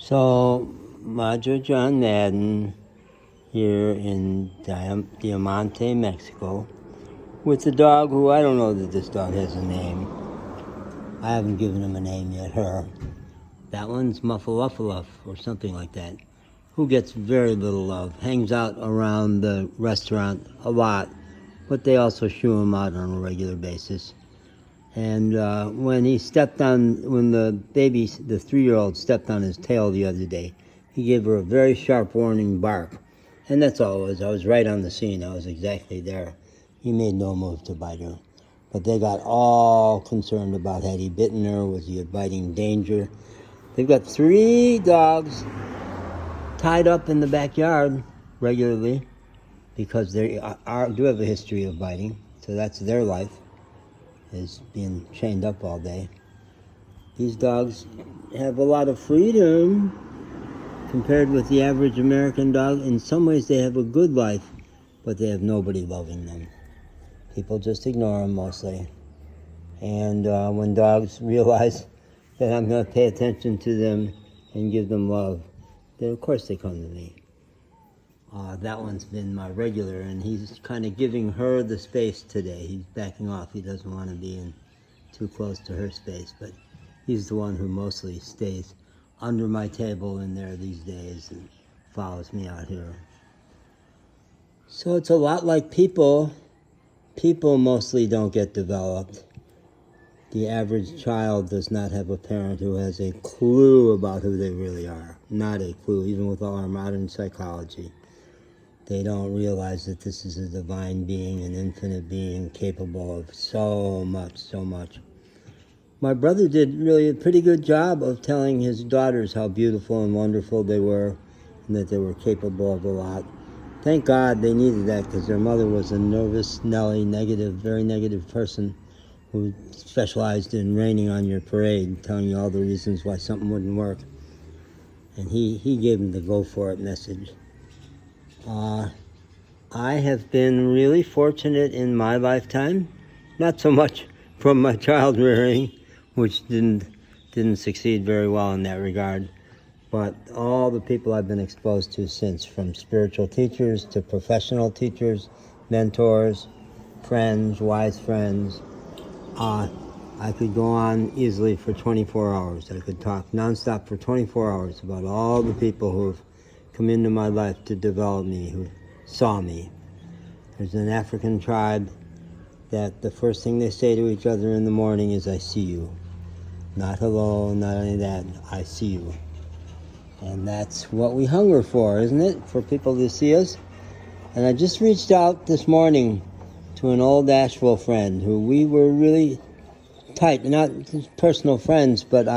So, Madra John Madden here in Diamante, Mexico, with a dog who I don't know that this dog has a name. I haven't given him a name yet, her. That one's Muffaluffaluff or something like that, who gets very little love, hangs out around the restaurant a lot, but they also shoo him out on a regular basis. And when the baby, the 3-year-old, stepped on his tail the other day, he gave her a very sharp warning bark. And that's all it was. I was right on the scene. I was exactly there. He made no move to bite her. But they got all concerned about had he bitten her, was he a biting danger. They've got 3 dogs tied up in the backyard regularly because they do have a history of biting. So that's their life, is being chained up all day. These dogs have a lot of freedom compared with the average American dog. In some ways they have a good life, but they have nobody loving them. People just ignore them mostly. And when dogs realize that I'm going to pay attention to them and give them love, then of course they come to me. That one's been my regular, and he's kind of giving her the space today. He's backing off. He doesn't want to be in too close to her space, but he's the one who mostly stays under my table in there these days and follows me out here. So it's a lot like people. People mostly don't get developed. The average child does not have a parent who has a clue about who they really are. Not a clue, even with all our modern psychology. They don't realize that this is a divine being, an infinite being capable of so much, so much. My brother did really a pretty good job of telling his daughters how beautiful and wonderful they were and that they were capable of a lot. Thank God they needed that, because their mother was a nervous, Nelly, negative, very negative person who specialized in raining on your parade, telling you all the reasons why something wouldn't work. And he gave them the go for it message. I have been really fortunate in my lifetime, not so much from my child rearing, which didn't succeed very well in that regard, but all the people I've been exposed to since, from spiritual teachers to professional teachers, mentors, friends, wise friends. I could go on easily for 24 hours. I could talk nonstop for 24 hours about all the people who have come into my life to develop me, who saw me. There's an African tribe that the first thing they say to each other in the morning is, "I see you." Not hello, not any of that, I see you. And that's what we hunger for, isn't it? For people to see us. And I just reached out this morning to an old Asheville friend who we were really tight, not personal friends, but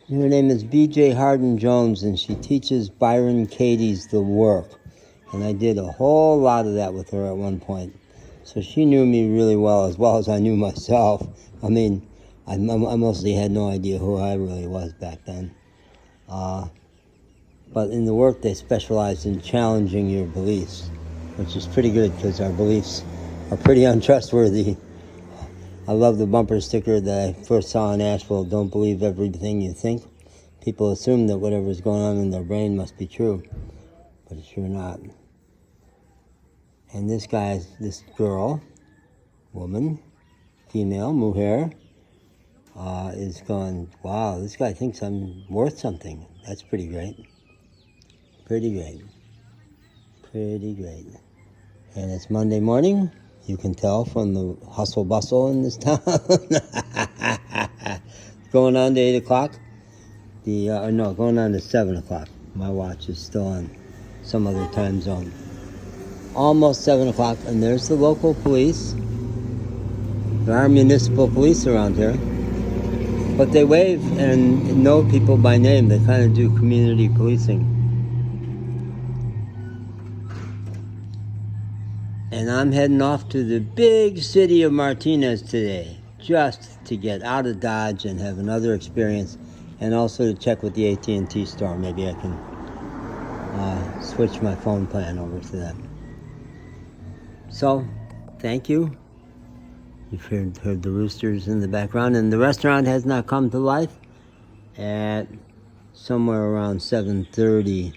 her name is B.J. Harden Jones, and she teaches Byron Katie's The Work. And I did a whole lot of that with her at one point. So she knew me really well as I knew myself. I mean, I mostly had no idea who I really was back then. But in the work, they specialized in challenging your beliefs, which is pretty good because our beliefs are pretty untrustworthy. I love the bumper sticker that I first saw in Asheville, "Don't believe everything you think." People assume that whatever's going on in their brain must be true, but it's sure not. And this girl, woman, female, mujer, is going, wow, this guy thinks I'm worth something. That's pretty great. Pretty great. Pretty great. And it's Monday morning. You can tell from the hustle bustle in this town. Going on to 8 o'clock. Going on to 7 o'clock. My watch is still on some other time zone. Almost 7 o'clock, and there's the local police. There are municipal police around here. But they wave and know people by name. They kind of do community policing. And I'm heading off to the big city of Martinez today, just to get out of Dodge and have another experience, and also to check with the AT&T store. Maybe I can switch my phone plan over to that. So, thank you. You've heard the roosters in the background, and the restaurant has not come to life at somewhere around 7:30,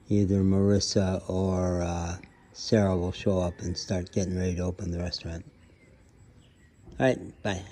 either Marissa or Sarah will show up and start getting ready to open the restaurant. All right, bye.